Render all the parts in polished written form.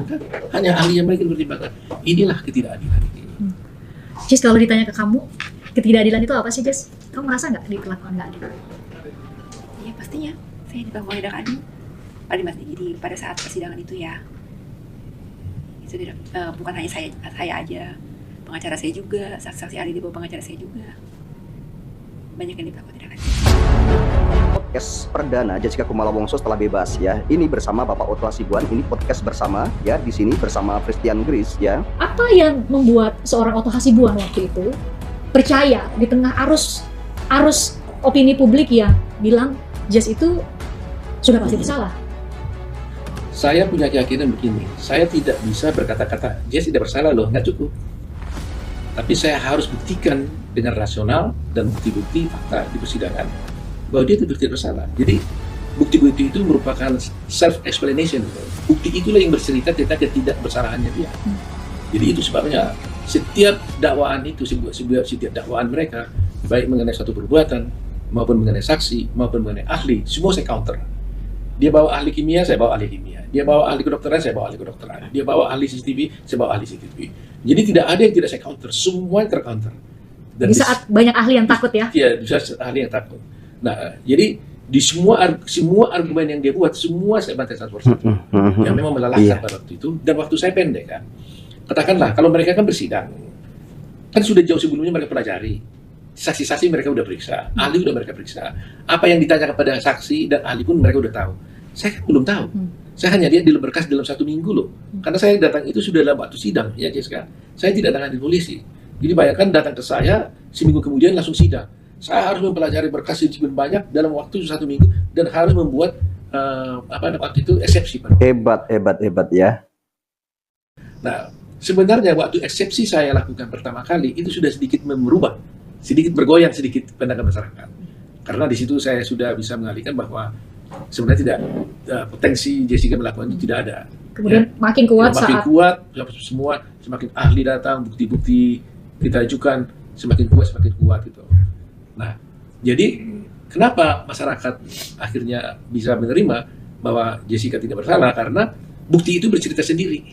dipertimbangkan, hanya ahli yang mereka dipertimbangkan. Inilah ketidakadilan ini. Jess, kalau ditanya ke kamu, ketidakadilan itu apa sih, Jess? Kamu merasa nggak diperlakukan nggak adil? Ya pastinya, saya diperlakukan tidak adil. Jadi pada saat persidangan itu ya, itu tidak, bukan hanya saya aja, pengacara saya juga, saksi-saksi ahli di bawah pengacara saya juga, banyak yang diperlakukan tidak adil. Podcast perdana Jessica Kumala Wongso setelah bebas ya. Ini bersama Bapak Otto Hasibuan, ini podcast bersama ya, di sini bersama Christian Gris ya. Apa yang membuat seorang Otto Hasibuan waktu itu percaya di tengah arus opini publik yang bilang Jess itu sudah pasti bersalah? Saya punya keyakinan begini, saya tidak bisa berkata-kata Jess tidak bersalah loh, nggak cukup. Tapi saya harus buktikan dengan rasional dan bukti-bukti fakta di persidangan bahwa dia tidak bersalah. Jadi bukti-bukti itu merupakan self-explanation. Bukti itulah yang bercerita tentang ketidakbersalahannya dia. Jadi itu sebabnya setiap dakwaan itu, setiap dakwaan mereka, baik mengenai suatu perbuatan, maupun mengenai saksi, maupun mengenai ahli, semua saya counter. Dia bawa ahli kimia, saya bawa ahli kimia. Dia bawa ahli kedokteran, saya bawa ahli kedokteran. Dia bawa ahli CCTV, saya bawa ahli CCTV. Jadi tidak ada yang tidak saya counter, semua yang tercounter. Dan di saat banyak ahli yang takut ya? Iya, di saat ahli yang takut. Nah, jadi di semua argumen yang dia buat, semua saya bantai satu persatu. Yang memang melelahkan pada waktu itu, dan waktu saya pendek kan. Katakanlah, kalau mereka kan bersidang, kan sudah jauh sebelumnya mereka pelajari. Saksi-saksi mereka udah periksa, ahli udah mereka periksa. Apa yang ditanya kepada saksi dan ahli pun mereka udah tahu. Saya kan belum tahu. Saya hanya lihat di berkas dalam 1 minggu loh. Karena saya datang itu sudah dalam waktu sidang, ya Jessica. Saya tidak datang di polisi. Jadi bayangkan datang ke saya, seminggu kemudian langsung sidang. Saya harus mempelajari berkas yang cukup banyak dalam waktu 1 minggu dan harus membuat waktu itu eksepsi. Hebat ya. Nah, sebenarnya waktu eksepsi saya lakukan pertama kali itu sudah sedikit merubah, sedikit bergoyang sedikit pandangan masyarakat. Karena di situ saya sudah bisa mengalihkan bahwa sebenarnya tidak potensi Jessica melakukan itu tidak ada. Kemudian ya, makin kuat makin kuat, semua semakin ahli datang, bukti-bukti kita ajukan semakin kuat gitu. Nah, jadi kenapa masyarakat akhirnya bisa menerima bahwa Jessica tidak bersalah? Karena bukti itu bercerita sendiri.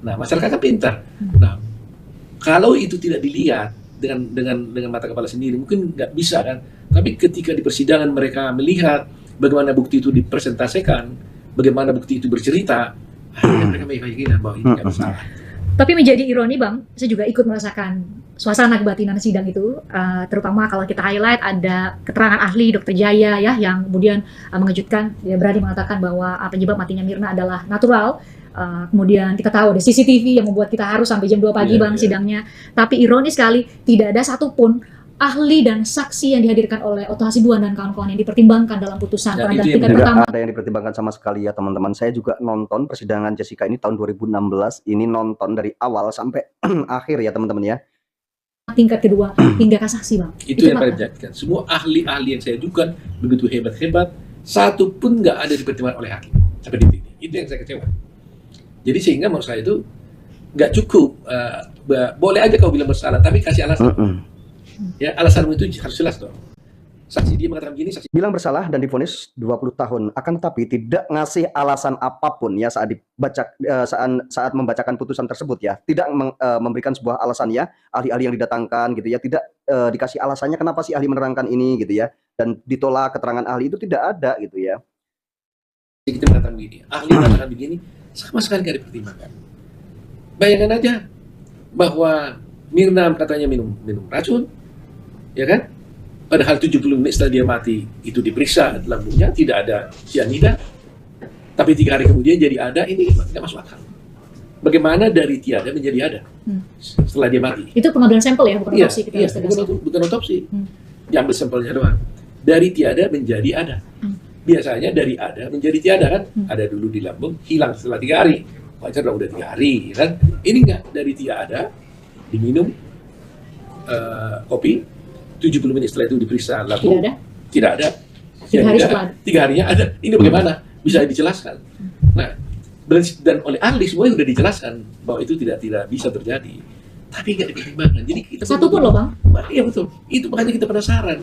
Nah, masyarakat kan pintar. Nah, kalau itu tidak dilihat dengan mata kepala sendiri, mungkin nggak bisa kan. Tapi ketika di persidangan mereka melihat bagaimana bukti itu dipresentasikan, bagaimana bukti itu bercerita, akhirnya mereka meyakinkan bahwa ini nggak bersalah. Tapi menjadi ironi Bang, saya juga ikut merasakan suasana kebatinan sidang itu, terutama kalau kita highlight ada keterangan ahli Dr. Jaya ya, yang kemudian mengejutkan, dia berani mengatakan bahwa penyebab matinya Mirna adalah natural. Kemudian kita tahu ada CCTV yang membuat kita harus sampai jam 2 pagi Bang sidangnya. Tapi ironis sekali, tidak ada satupun ahli dan saksi yang dihadirkan oleh Otto Hasibuan dan kawan-kawan yang dipertimbangkan dalam putusan pengadilan tingkat pertama. Tidak ada yang dipertimbangkan sama sekali ya teman-teman. Saya juga nonton persidangan Jessica ini tahun 2016. Ini nonton dari awal sampai akhir ya teman-teman ya. Tingkat kedua hingga kasasi Bang. Itu yang paling menjadikan. Semua ahli-ahli yang saya ajukan begitu hebat-hebat, satu pun nggak ada dipertimbangkan oleh hakim sampai di sini. Itu yang saya kecewa. Jadi sehingga menurut saya itu nggak cukup. Boleh aja kau bilang bersalah, tapi kasih alasan. Ya, alasanmu itu harus jelas dong. Saksi dia mengatakan begini, saksi bilang bersalah dan divonis 20 tahun, akan tetapi tidak ngasih alasan apapun ya saat saat membacakan putusan tersebut ya, tidak memberikan sebuah alasan ya, ahli-ahli yang didatangkan gitu ya, tidak dikasih alasannya kenapa sih ahli menerangkan ini gitu ya, dan ditolak keterangan ahli itu tidak ada gitu ya. Kita mengatakan begini, ahli mengatakan begini, sama sekali nggak dipertimbangkan. Bayangkan aja bahwa Mirna katanya minum racun, ya kan? Padahal 70 menit setelah dia mati itu diperiksa lambungnya tidak ada cyanida, tapi 3 hari kemudian jadi ada, ini nggak masuk akal. Bagaimana dari tiada menjadi ada setelah dia mati? Itu pengambilan sampel ya, bukan otopsi. Bukan otopsi, diambil sampelnya doang. Dari tiada menjadi ada. Biasanya dari ada menjadi tiada kan? Ada dulu di lambung, hilang setelah 3 hari. Wajar dong udah 3 hari kan? Ini enggak, dari tiada diminum kopi, 70 menit setelah itu diperiksa lambung, tidak ada. 3 hari setelah 3 harinya ada. Ini bagaimana? Bisa dijelaskan. Nah, dan oleh ahli semuanya sudah dijelaskan bahwa itu tidak bisa terjadi. Tapi nggak dipertimbangkan. Jadi kita satu pun loh Bang. Iya betul. Itu makanya kita penasaran.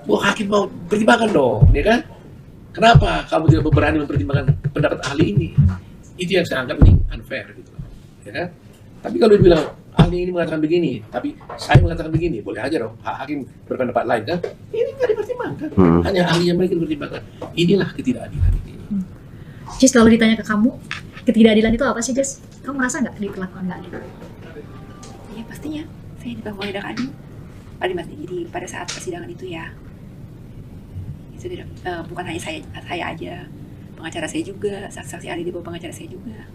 Bahwa hakim mau pertimbangkan dong, ya kan? Kenapa kamu tidak berani mempertimbangkan pendapat ahli ini? Itu yang saya anggap ini unfair gitu loh. Ya kan? Tapi kalau dibilang ahli ini mengatakan begini, tapi saya mengatakan begini, boleh aja dong. Hak hakim berpendapat lain kan? Ini nggak dipertimbangkan. Hanya ahli yang mereka dipertimbangkan. Inilah ketidakadilan ini. Jess, kalau ditanya ke kamu, ketidakadilan itu apa sih, Jess? Kamu merasa nggak diperlakukan nggak adil? Ya pastinya saya diperlakukan tidak adil. Jadi pada saat persidangan itu ya, itu tidak bukan hanya saya aja, pengacara saya juga, saksi-saksi ahli di bawah pengacara saya juga,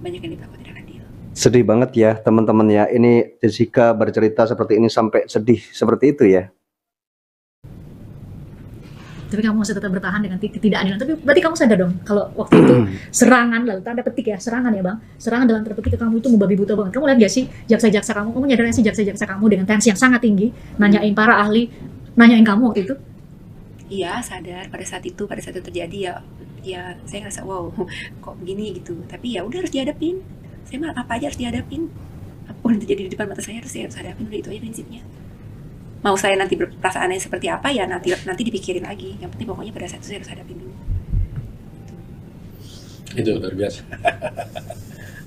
banyak yang diperlakukan tidak adil. Sedih banget ya teman-teman ya. Ini Jessica bercerita seperti ini sampai sedih seperti itu ya. Tapi kamu masih tetap bertahan dengan ketidakadilan. Tapi berarti kamu sadar dong kalau waktu itu serangan, lalu tanda petik ya, serangan ya bang, serangan dalam tanda petik ke kamu itu membabi buta banget. Kamu lihat gak sih jaksa-jaksa kamu nyadar gak sih jaksa-jaksa kamu dengan tensi yang sangat tinggi, nanyain para ahli, nanyain kamu waktu itu? Iya, sadar pada saat itu terjadi ya saya ngerasa wow kok begini gitu. Tapi ya udah harus dihadapin. Saya mah apa aja harus dihadapin. Apapun yang terjadi di depan mata saya harus hadapin, udah itu aja prinsipnya. Mau saya nanti perasaannya seperti apa ya nanti dipikirin lagi. Yang penting pokoknya pada saat itu saya harus hadapin dulu. Itu luar biasa.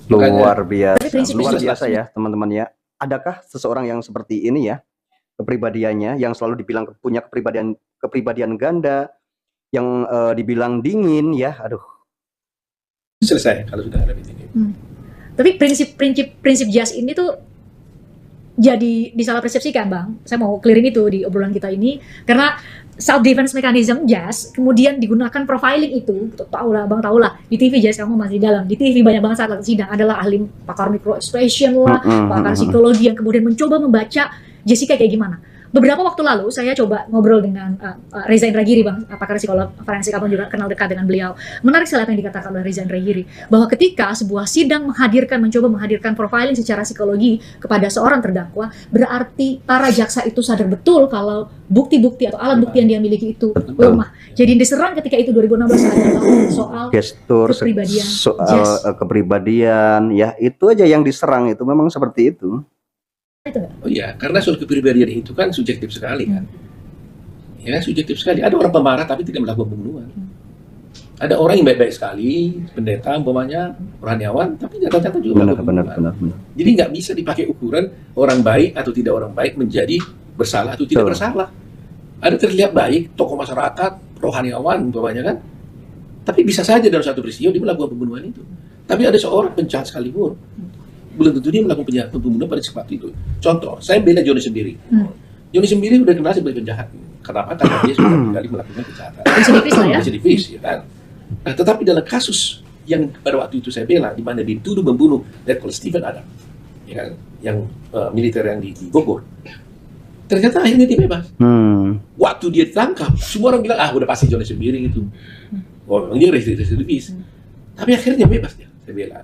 Luar biasa. prinsip- Luar biasa ya teman-teman ya. Adakah seseorang yang seperti ini ya, kepribadiannya yang selalu dibilang punya kepribadian ganda, yang dibilang dingin ya, aduh. Selesai kalau sudah ada meeting. Tapi prinsip jas ini tuh jadi disalah persepsikan bang. Saya mau clearin itu di obrolan kita ini karena self defense mechanism jas kemudian digunakan profiling itu, tahu lah bang, tahu lah di TV jas kamu masih dalam di TV banyak banget saat lagi sidang adalah ahli pakar micro expression lah, pakar psikologi yang kemudian mencoba membaca Jessica kayak gimana. Beberapa waktu lalu saya coba ngobrol dengan Reza Indragiri bang, pakar psikolog forensik, abang juga kenal dekat dengan beliau. Menarik sekali apa yang dikatakan oleh Reza Indragiri bahwa ketika sebuah sidang mencoba menghadirkan profiling secara psikologi kepada seorang terdakwa, berarti para jaksa itu sadar betul kalau bukti-bukti atau alat bukti yang dia miliki itu lemah. Jadi yang diserang ketika itu 2016 adalah soal Gestur, kepribadian. soal kepribadian ya, itu aja yang diserang, itu memang seperti itu. Itu nggak? Oh iya, karena soal kepribadian itu kan subjektif sekali kan. Ya, subjektif sekali. Ada orang pemarah tapi tidak melakukan pembunuhan. Ada orang yang baik-baik sekali, pendeta umpamanya, rohaniawan, tapi nyata-nyata juga melakukan pembunuhan. Benar. Jadi nggak bisa dipakai ukuran orang baik atau tidak orang baik menjadi bersalah atau tidak bersalah. Ada terlihat baik, tokoh masyarakat, rohaniawan umpamanya kan, tapi bisa saja dalam satu peristiwa dia melakukan pembunuhan itu. Tapi ada seorang penjahat sekalipun, belum tentu dia melakukan pembunuhan pada sebab itu. Contoh, saya bela Joni sendiri. Joni sendiri udah kenal sebagai penjahat. Kenapa? Karena dia sudah kali melakukan kejahatan. Residivis lah ya. Residivis, ya kan. Nah, tetapi dalam kasus yang pada waktu itu saya bela, di mana dituduh membunuh Letkol Steven Adam, ya kan, yang militer yang di Bogor, ternyata akhirnya dia bebas. Waktu dia ditangkap, semua orang bilang udah pasti Joni sendiri itu. Oh, dia residivis. Tapi akhirnya bebas dia, saya bela.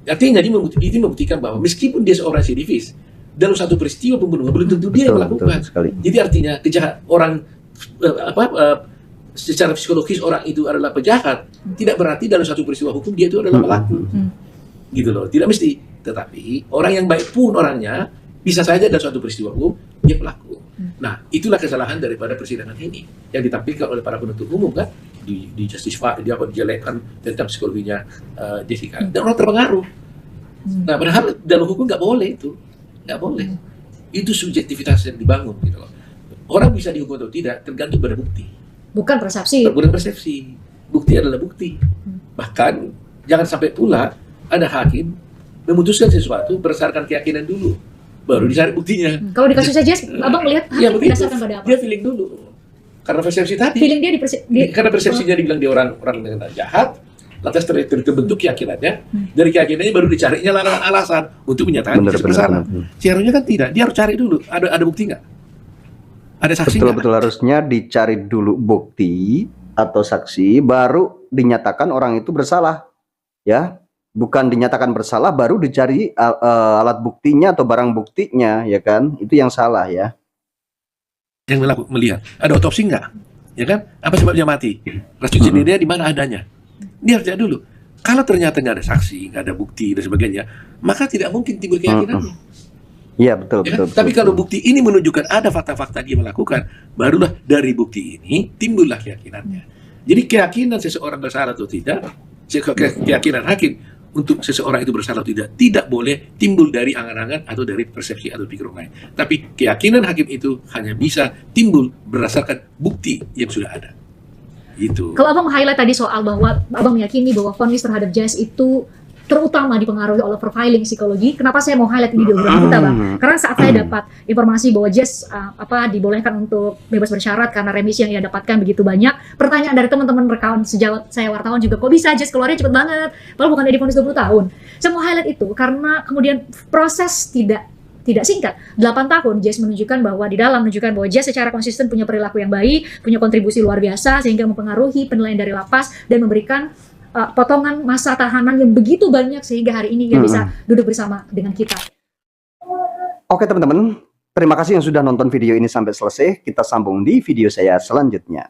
Artinya ini membuktikan bahwa meskipun dia seorang residivis, dalam satu peristiwa pembunuhan belum tentu dia yang melakukan. Jadi artinya orang secara psikologis orang itu adalah penjahat, tidak berarti dalam satu peristiwa hukum dia itu adalah pelaku. Gitu loh, tidak mesti. Tetapi orang yang baik pun orangnya bisa saja dalam suatu peristiwa hukum dia pelaku. Nah, itulah kesalahan daripada persidangan ini yang ditampilkan oleh para penuntut umum kan, di justify, dia dijelekkan tentang psikologinya Jessica, dan orang terpengaruh. Nah, padahal dalam hukum nggak boleh itu, nggak boleh. Itu subjektivitas yang dibangun gitu loh. Orang bisa dihukum atau tidak tergantung pada bukti. Bukan persepsi. Bukan persepsi. Bukti adalah bukti. Bahkan jangan sampai pula ada hakim memutuskan sesuatu berdasarkan keyakinan dulu, baru dicari buktinya. Kalau di kasusnya Jess, abang lihat Ya begitu. berdasarkan pada apa? Dia feeling dulu. Karena persepsi tadi. Feeling dia Karena persepsinya dibilang dia orang dengan jahat, lantas terbentuk keyakinannya. Dari keyakinannya baru dicarinya alasan untuk menyatakan dia bersalah. Seharusnya kan tidak. Dia harus cari dulu. Ada bukti nggak? Ada saksi nggak? Betul, harusnya dicari dulu bukti atau saksi, baru dinyatakan orang itu bersalah. Ya, bukan dinyatakan bersalah baru dicari alat buktinya atau barang buktinya, ya kan? Itu yang salah ya. Yang melihat ada otopsi nggak, ya kan? Apa sebabnya mati? Racun cyanida di mana adanya? Dia harus lihat dulu. Kalau ternyata nggak ada saksi, nggak ada bukti dan sebagainya, maka tidak mungkin timbul keyakinannya. Iya betul, Ya kan? Tapi kalau bukti ini menunjukkan ada fakta-fakta dia melakukan, barulah dari bukti ini timbullah keyakinannya. Jadi keyakinan seseorang bersalah atau tidak keyakinan hakim untuk seseorang itu bersalah atau tidak boleh timbul dari angan-angan atau dari persepsi atau pikiran lain. Tapi keyakinan hakim itu hanya bisa timbul berdasarkan bukti yang sudah ada. Itu. Kalau abang highlight tadi soal bahwa abang meyakini bahwa vonis terhadap Jess itu terutama dipengaruhi oleh profiling psikologi. Kenapa saya mau highlight videogram kita, Bang? Karena saat saya dapat informasi bahwa Jess dibolehkan untuk bebas bersyarat karena remisi yang ia dapatkan begitu banyak, pertanyaan dari teman-teman rekan sejawat saya wartawan juga, kok bisa Jess keluarnya cepet banget? Padahal bukan divonis 20 tahun. Saya mau highlight itu karena kemudian proses tidak singkat. 8 tahun Jess menunjukkan bahwa Jess secara konsisten punya perilaku yang baik, punya kontribusi luar biasa sehingga mempengaruhi penilaian dari lapas dan memberikan potongan masa tahanan yang begitu banyak sehingga hari ini dia bisa duduk bersama dengan kita. Oke teman-teman, terima kasih yang sudah nonton video ini sampai selesai. Kita sambung di video saya selanjutnya.